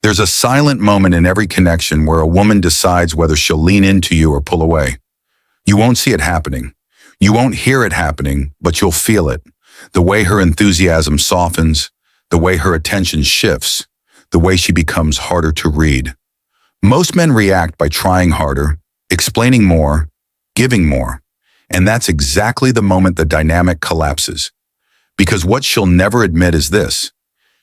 There's a silent moment in every connection where a woman decides whether she'll lean into you or pull away. You won't see it happening. You won't hear it happening, but you'll feel it. The way her enthusiasm softens, the way her attention shifts, the way she becomes harder to read. Most men react by trying harder, explaining more, giving more. And that's exactly the moment the dynamic collapses. Because what she'll never admit is this: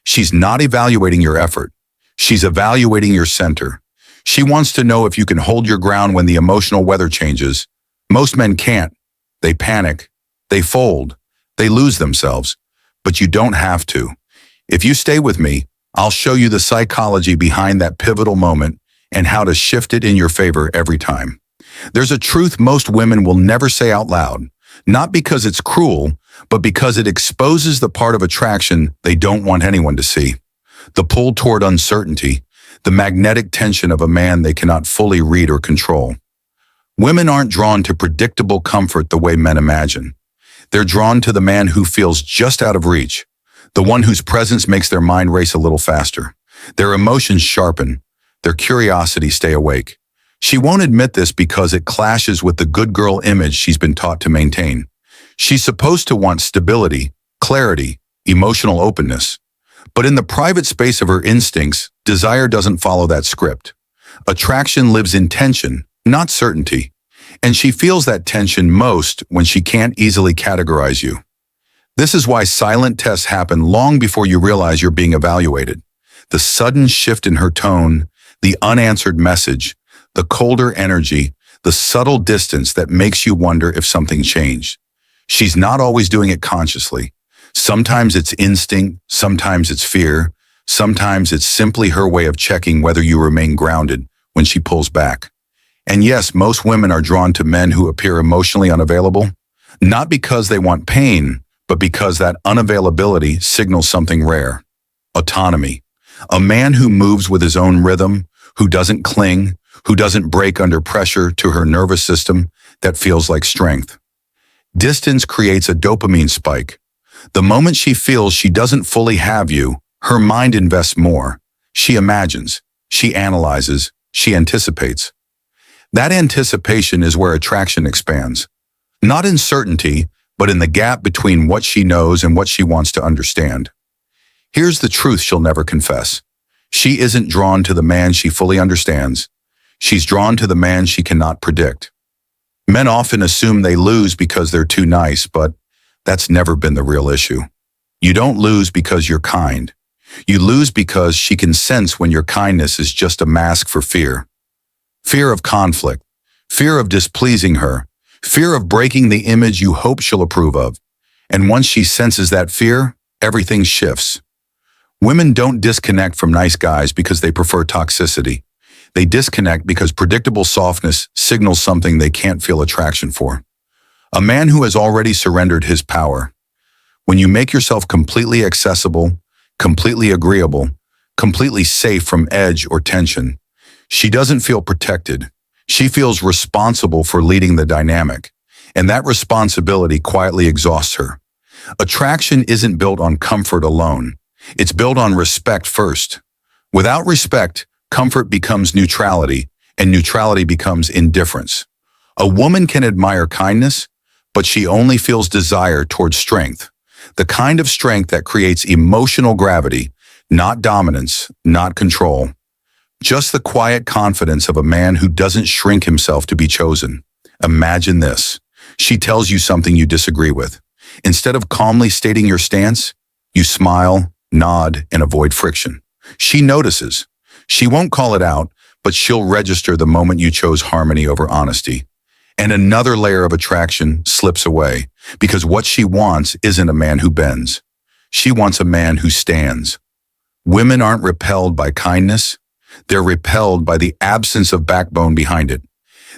she's not evaluating your effort. She's evaluating your center. She wants to know if you can hold your ground when the emotional weather changes. Most men can't. They panic. They fold. They lose themselves. But you don't have to. If you stay with me, I'll show you the psychology behind that pivotal moment and how to shift it in your favor every time. There's a truth most women will never say out loud, not because it's cruel, but because it exposes the part of attraction they don't want anyone to see. The pull toward uncertainty, the magnetic tension of a man they cannot fully read or control. Women aren't drawn to predictable comfort the way men imagine. They're drawn to the man who feels just out of reach, the one whose presence makes their mind race a little faster. Their emotions sharpen, their curiosity stay awake. She won't admit this because it clashes with the good girl image she's been taught to maintain. She's supposed to want stability, clarity, emotional openness. But in the private space of her instincts, desire doesn't follow that script. Attraction lives in tension, not certainty. And she feels that tension most when she can't easily categorize you. This is why silent tests happen long before you realize you're being evaluated. The sudden shift in her tone, the unanswered message, the colder energy, the subtle distance that makes you wonder if something changed. She's not always doing it consciously. Sometimes it's instinct, sometimes it's fear, sometimes it's simply her way of checking whether you remain grounded when she pulls back. And yes, most women are drawn to men who appear emotionally unavailable, not because they want pain, but because that unavailability signals something rare: autonomy. A man who moves with his own rhythm, who doesn't cling, who doesn't break under pressure to her nervous system, that feels like strength. Distance creates a dopamine spike. The moment she feels she doesn't fully have you, her mind invests more. She imagines, she analyzes, she anticipates. That anticipation is where attraction expands. Not in certainty, but in the gap between what she knows and what she wants to understand. Here's the truth she'll never confess. She isn't drawn to the man she fully understands. She's drawn to the man she cannot predict. Men often assume they lose because they're too nice, but that's never been the real issue. You don't lose because you're kind. You lose because she can sense when your kindness is just a mask for fear. Fear of conflict, fear of displeasing her, fear of breaking the image you hope she'll approve of. And once she senses that fear, everything shifts. Women don't disconnect from nice guys because they prefer toxicity. They disconnect because predictable softness signals something they can't feel attraction for. A man who has already surrendered his power. When you make yourself completely accessible, completely agreeable, completely safe from edge or tension, she doesn't feel protected. She feels responsible for leading the dynamic, and that responsibility quietly exhausts her. Attraction isn't built on comfort alone. It's built on respect first. Without respect, comfort becomes neutrality, and neutrality becomes indifference. A woman can admire kindness, but she only feels desire towards strength, the kind of strength that creates emotional gravity, not dominance, not control. Just the quiet confidence of a man who doesn't shrink himself to be chosen. Imagine this. She tells you something you disagree with. Instead of calmly stating your stance, you smile, nod, and avoid friction. She notices. She won't call it out, but she'll register the moment you chose harmony over honesty. And another layer of attraction slips away, because what she wants isn't a man who bends. She wants a man who stands. Women aren't repelled by kindness. They're repelled by the absence of backbone behind it.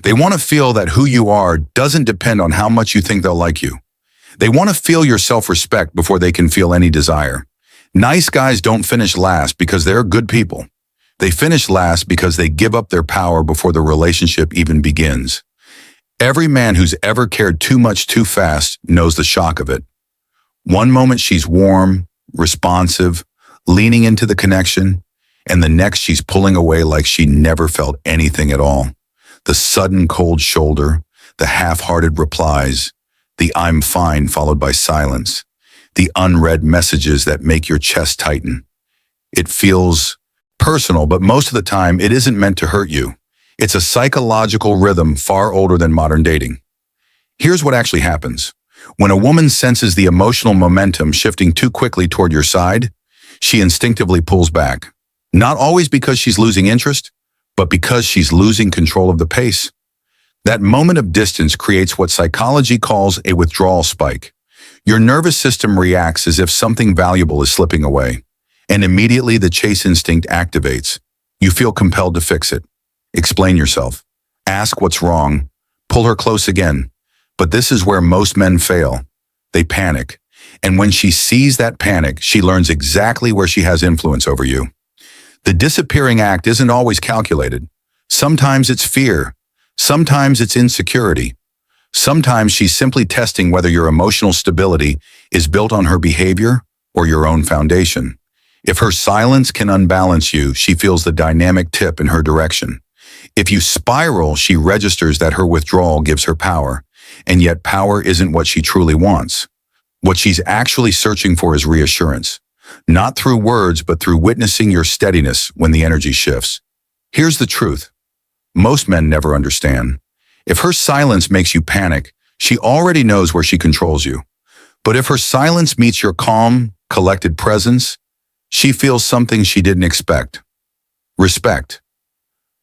They want to feel that who you are doesn't depend on how much you think they'll like you. They want to feel your self-respect before they can feel any desire. Nice guys don't finish last because they're good people. They finish last because they give up their power before the relationship even begins. Every man who's ever cared too much too fast knows the shock of it. One moment she's warm, responsive, leaning into the connection, and the next she's pulling away like she never felt anything at all. The sudden cold shoulder, the half-hearted replies, the "I'm fine" followed by silence, the unread messages that make your chest tighten. It feels personal, but most of the time it isn't meant to hurt you. It's a psychological rhythm far older than modern dating. Here's what actually happens. When a woman senses the emotional momentum shifting too quickly toward your side, she instinctively pulls back. Not always because she's losing interest, but because she's losing control of the pace. That moment of distance creates what psychology calls a withdrawal spike. Your nervous system reacts as if something valuable is slipping away, and immediately the chase instinct activates. You feel compelled to fix it. Explain yourself. Ask what's wrong. Pull her close again. But this is where most men fail. They panic. And when she sees that panic, she learns exactly where she has influence over you. The disappearing act isn't always calculated. Sometimes it's fear. Sometimes it's insecurity. Sometimes she's simply testing whether your emotional stability is built on her behavior or your own foundation. If her silence can unbalance you, she feels the dynamic tip in her direction. If you spiral, she registers that her withdrawal gives her power, and yet power isn't what she truly wants. What she's actually searching for is reassurance, not through words, but through witnessing your steadiness when the energy shifts. Here's the truth. Most men never understand. If her silence makes you panic, she already knows where she controls you. But if her silence meets your calm, collected presence, she feels something she didn't expect. Respect.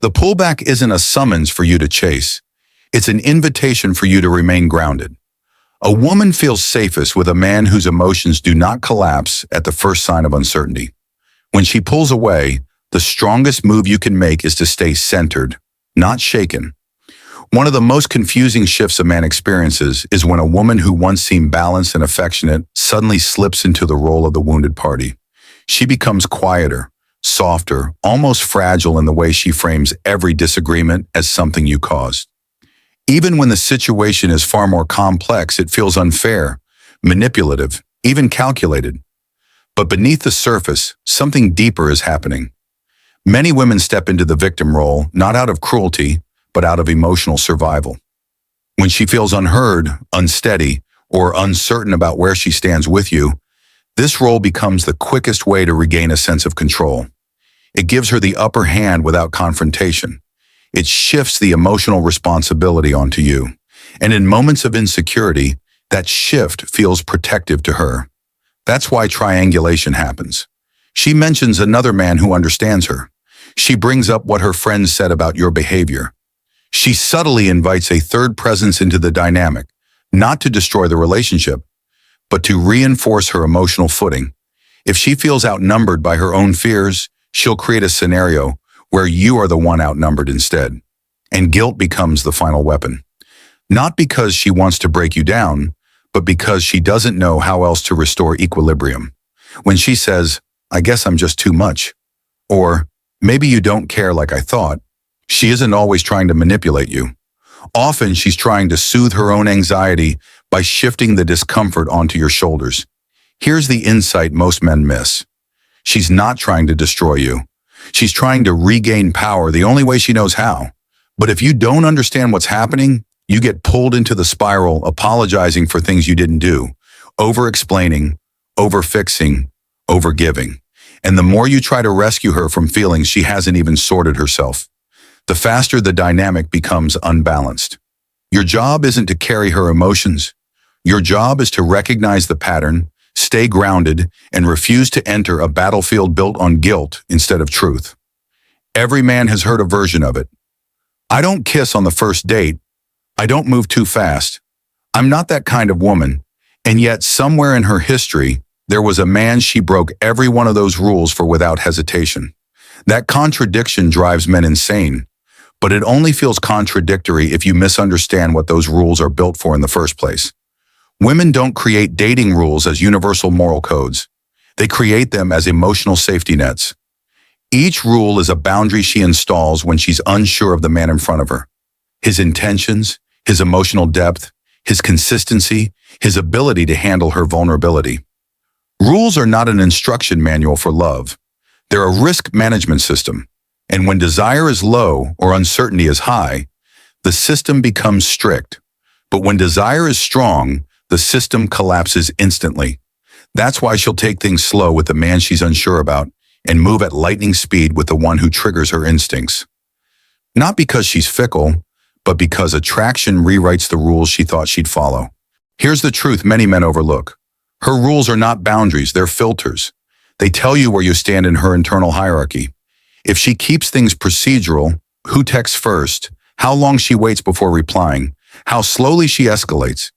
The pullback isn't a summons for you to chase. It's an invitation for you to remain grounded. A woman feels safest with a man whose emotions do not collapse at the first sign of uncertainty. When she pulls away, the strongest move you can make is to stay centered, not shaken. One of the most confusing shifts a man experiences is when a woman who once seemed balanced and affectionate suddenly slips into the role of the wounded party. She becomes quieter, softer, almost fragile in the way she frames every disagreement as something you caused. Even when the situation is far more complex, it feels unfair, manipulative, even calculated. But beneath the surface, something deeper is happening. Many women step into the victim role, not out of cruelty, but out of emotional survival. When she feels unheard, unsteady, or uncertain about where she stands with you, this role becomes the quickest way to regain a sense of control. It gives her the upper hand without confrontation. It shifts the emotional responsibility onto you. And in moments of insecurity, that shift feels protective to her. That's why triangulation happens. She mentions another man who understands her. She brings up what her friends said about your behavior. She subtly invites a third presence into the dynamic, not to destroy the relationship, but to reinforce her emotional footing. If she feels outnumbered by her own fears, she'll create a scenario where you are the one outnumbered instead, and guilt becomes the final weapon. Not because she wants to break you down, but because she doesn't know how else to restore equilibrium. When she says, "I guess I'm just too much," or "maybe you don't care like I thought," she isn't always trying to manipulate you. Often she's trying to soothe her own anxiety by shifting the discomfort onto your shoulders. Here's the insight most men miss. She's not trying to destroy you. She's trying to regain power the only way she knows how. But if you don't understand what's happening, you get pulled into the spiral, apologizing for things you didn't do, over-explaining, over-fixing, over-giving. And the more you try to rescue her from feelings she hasn't even sorted herself, the faster the dynamic becomes unbalanced. Your job isn't to carry her emotions. Your job is to recognize the pattern, stay grounded, and refuse to enter a battlefield built on guilt instead of truth. Every man has heard a version of it. "I don't kiss on the first date. I don't move too fast. I'm not that kind of woman." And yet somewhere in her history, there was a man she broke every one of those rules for without hesitation. That contradiction drives men insane. But it only feels contradictory if you misunderstand what those rules are built for in the first place. Women don't create dating rules as universal moral codes. They create them as emotional safety nets. Each rule is a boundary she installs when she's unsure of the man in front of her. His intentions, his emotional depth, his consistency, his ability to handle her vulnerability. Rules are not an instruction manual for love. They're a risk management system, and when desire is low or uncertainty is high, the system becomes strict. But when desire is strong, the system collapses instantly. That's why she'll take things slow with the man she's unsure about and move at lightning speed with the one who triggers her instincts. Not because she's fickle, but because attraction rewrites the rules she thought she'd follow. Here's the truth many men overlook. Her rules are not boundaries, they're filters. They tell you where you stand in her internal hierarchy. If she keeps things procedural, who texts first, how long she waits before replying, how slowly she escalates,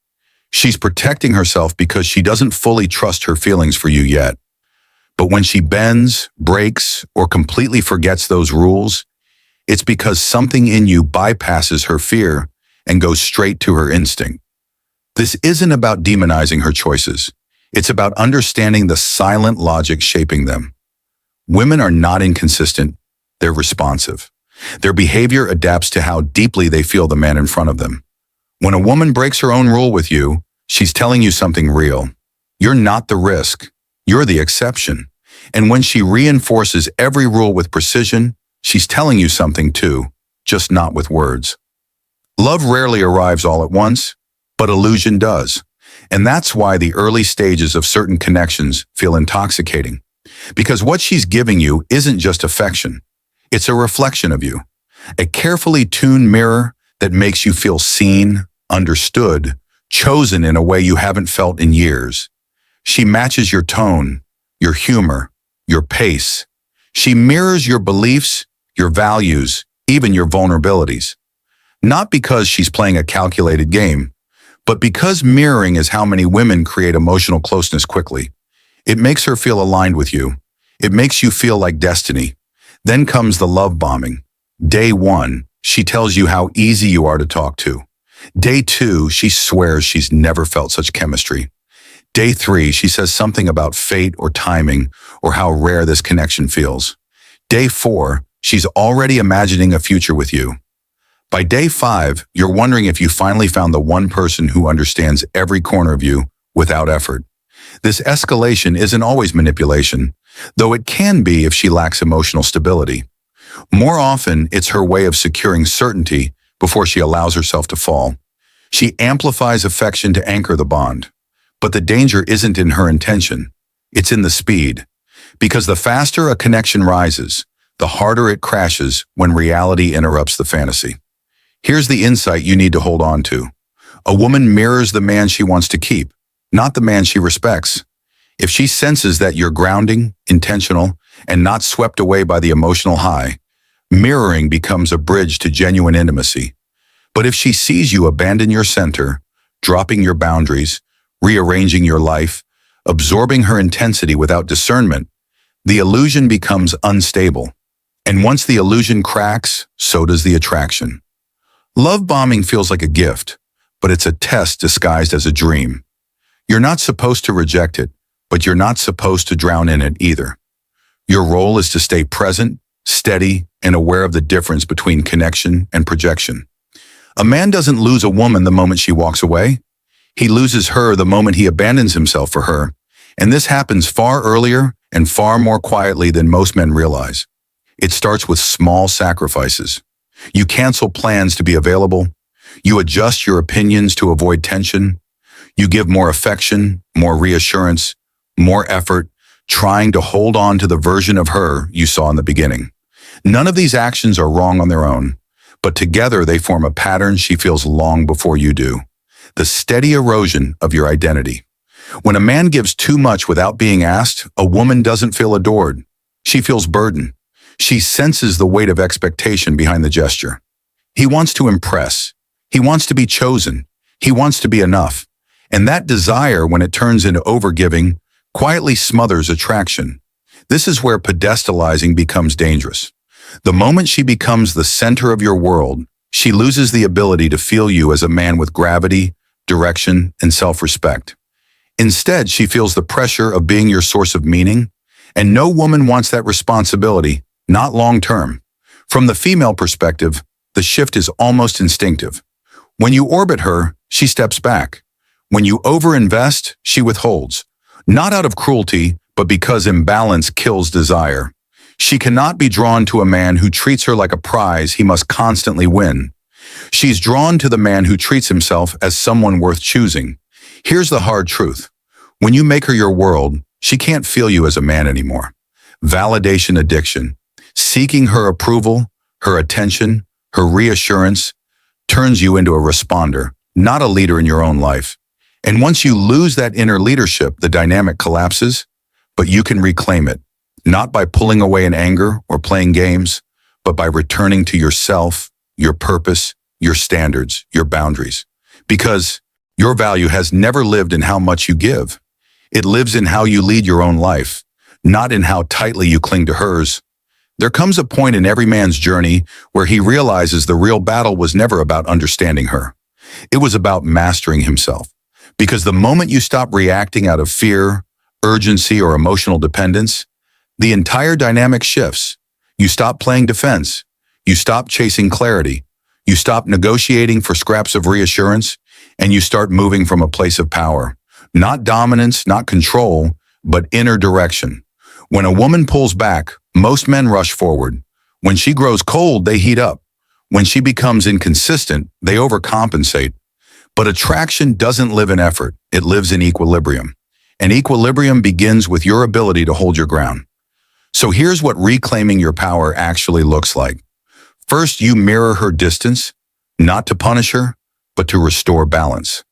she's protecting herself because she doesn't fully trust her feelings for you yet. But when she bends, breaks, or completely forgets those rules, it's because something in you bypasses her fear and goes straight to her instinct. This isn't about demonizing her choices. It's about understanding the silent logic shaping them. Women are not inconsistent, they're responsive. Their behavior adapts to how deeply they feel the man in front of them. When a woman breaks her own rule with you, she's telling you something real. You're not the risk, you're the exception. And when she reinforces every rule with precision, she's telling you something too, just not with words. Love rarely arrives all at once, but illusion does. And that's why the early stages of certain connections feel intoxicating. Because what she's giving you isn't just affection. It's a reflection of you. A carefully tuned mirror that makes you feel seen, understood, chosen in a way you haven't felt in years. She matches your tone, your humor, your pace. She mirrors your beliefs, your values, even your vulnerabilities. Not because she's playing a calculated game, but because mirroring is how many women create emotional closeness quickly. It makes her feel aligned with you. It makes you feel like destiny. Then comes the love bombing. Day 1, she tells you how easy you are to talk to. Day 2, she swears she's never felt such chemistry. Day 3, she says something about fate or timing or how rare this connection feels. Day 4, she's already imagining a future with you. By day 5, you're wondering if you finally found the one person who understands every corner of you without effort. This escalation isn't always manipulation, though it can be if she lacks emotional stability. More often, it's her way of securing certainty before she allows herself to fall. She amplifies affection to anchor the bond. But the danger isn't in her intention. It's in the speed. Because the faster a connection rises, the harder it crashes when reality interrupts the fantasy. Here's the insight you need to hold on to. A woman mirrors the man she wants to keep, not the man she respects. If she senses that you're grounding, intentional, and not swept away by the emotional high, mirroring becomes a bridge to genuine intimacy. But if she sees you abandon your center, dropping your boundaries, rearranging your life, absorbing her intensity without discernment, the illusion becomes unstable. And once the illusion cracks, so does the attraction. Love bombing feels like a gift, but it's a test disguised as a dream. You're not supposed to reject it, but you're not supposed to drown in it either. Your role is to stay present, steady, and aware of the difference between connection and projection. A man doesn't lose a woman the moment she walks away. He loses her the moment he abandons himself for her, and this happens far earlier and far more quietly than most men realize. It starts with small sacrifices. You cancel plans to be available. You adjust your opinions to avoid tension. You give more affection, more reassurance, more effort, trying to hold on to the version of her you saw in the beginning. None of these actions are wrong on their own, but together they form a pattern she feels long before you do. The steady erosion of your identity. When a man gives too much without being asked, a woman doesn't feel adored. She feels burdened. She senses the weight of expectation behind the gesture. He wants to impress. He wants to be chosen. He wants to be enough. And that desire, when it turns into overgiving, quietly smothers attraction. This is where pedestalizing becomes dangerous. The moment she becomes the center of your world, she loses the ability to feel you as a man with gravity, direction, and self-respect. Instead, she feels the pressure of being your source of meaning, and no woman wants that responsibility, not long-term. From the female perspective, the shift is almost instinctive. When you orbit her, she steps back. When you overinvest, she withholds. Not out of cruelty, but because imbalance kills desire. She cannot be drawn to a man who treats her like a prize he must constantly win. She's drawn to the man who treats himself as someone worth choosing. Here's the hard truth. When you make her your world, she can't feel you as a man anymore. Validation addiction, seeking her approval, her attention, her reassurance, turns you into a responder, not a leader in your own life. And once you lose that inner leadership, the dynamic collapses, but you can reclaim it, not by pulling away in anger or playing games, but by returning to yourself, your purpose, your standards, your boundaries. Because your value has never lived in how much you give. It lives in how you lead your own life, not in how tightly you cling to hers. There comes a point in every man's journey where he realizes the real battle was never about understanding her. It was about mastering himself. Because the moment you stop reacting out of fear, urgency, or emotional dependence, the entire dynamic shifts. You stop playing defense. You stop chasing clarity. You stop negotiating for scraps of reassurance, and you start moving from a place of power. Not dominance, not control, but inner direction. When a woman pulls back, most men rush forward. When she grows cold, they heat up. When she becomes inconsistent, they overcompensate. But attraction doesn't live in effort. It lives in equilibrium. And equilibrium begins with your ability to hold your ground. So here's what reclaiming your power actually looks like. First, you mirror her distance, not to punish her, but to restore balance.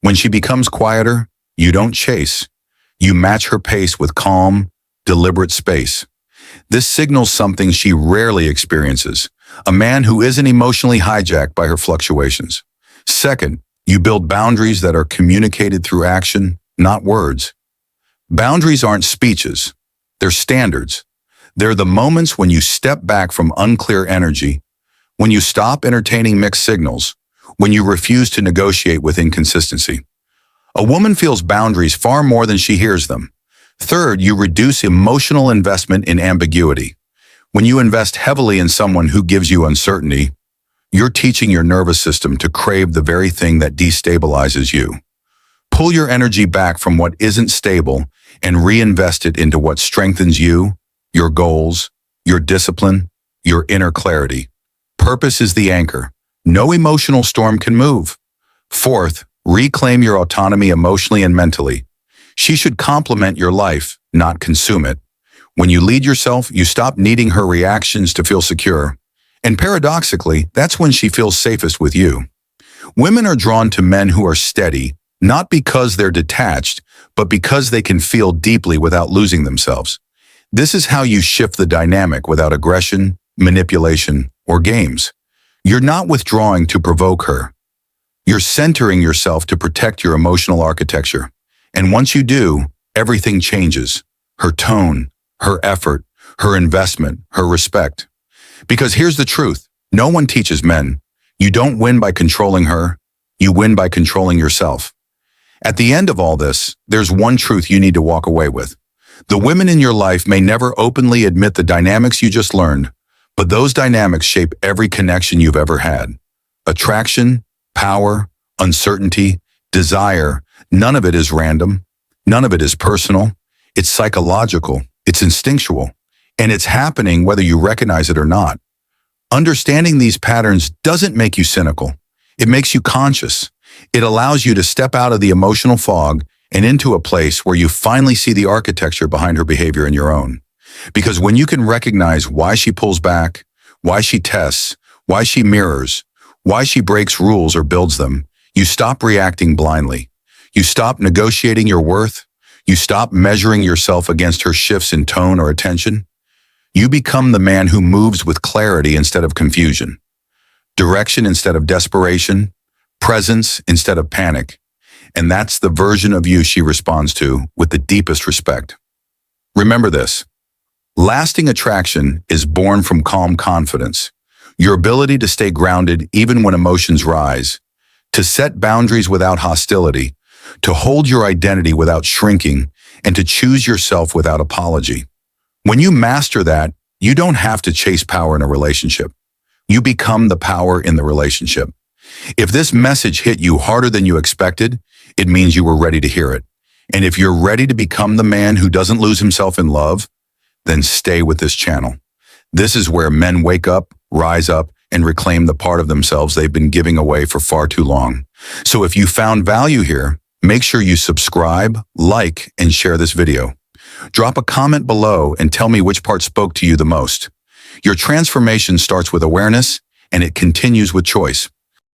When she becomes quieter, you don't chase. You match her pace with calm, deliberate space. This signals something she rarely experiences, a man who isn't emotionally hijacked by her fluctuations. Second, you build boundaries that are communicated through action, not words. Boundaries aren't speeches. They're standards. They're the moments when you step back from unclear energy, when you stop entertaining mixed signals, when you refuse to negotiate with inconsistency. A woman feels boundaries far more than she hears them. Third, you reduce emotional investment in ambiguity. When you invest heavily in someone who gives you uncertainty, you're teaching your nervous system to crave the very thing that destabilizes you. Pull your energy back from what isn't stable and reinvest it into what strengthens you, your goals, your discipline, your inner clarity. Purpose is the anchor. No emotional storm can move. Fourth, reclaim your autonomy emotionally and mentally. She should complement your life, not consume it. When you lead yourself, you stop needing her reactions to feel secure. And paradoxically, that's when she feels safest with you. Women are drawn to men who are steady, not because they're detached, but because they can feel deeply without losing themselves. This is how you shift the dynamic without aggression, manipulation, or games. You're not withdrawing to provoke her. You're centering yourself to protect your emotional architecture. And once you do, everything changes. Her tone, her effort, her investment, her respect. Because here's the truth. No one teaches men. You don't win by controlling her. You win by controlling yourself. At the end of all this, there's one truth you need to walk away with. The women in your life may never openly admit the dynamics you just learned, but those dynamics shape every connection you've ever had. Attraction, power, uncertainty, desire, none of it is random. None of it is personal. It's psychological. It's instinctual. And it's happening whether you recognize it or not. Understanding these patterns doesn't make you cynical. It makes you conscious. It allows you to step out of the emotional fog and into a place where you finally see the architecture behind her behavior and your own. Because when you can recognize why she pulls back, why she tests, why she mirrors, why she breaks rules or builds them, you stop reacting blindly. You stop negotiating your worth. You stop measuring yourself against her shifts in tone or attention. You become the man who moves with clarity instead of confusion, direction instead of desperation, presence instead of panic. And that's the version of you she responds to with the deepest respect. Remember this. Lasting attraction is born from calm confidence, your ability to stay grounded even when emotions rise, to set boundaries without hostility, to hold your identity without shrinking, and to choose yourself without apology. When you master that, you don't have to chase power in a relationship. You become the power in the relationship. If this message hit you harder than you expected, it means you were ready to hear it. And if you're ready to become the man who doesn't lose himself in love, then stay with this channel. This is where men wake up, rise up, and reclaim the part of themselves they've been giving away for far too long. So if you found value here, make sure you subscribe, like, and share this video. Drop a comment below and tell me which part spoke to you the most. Your transformation starts with awareness, and it continues with choice.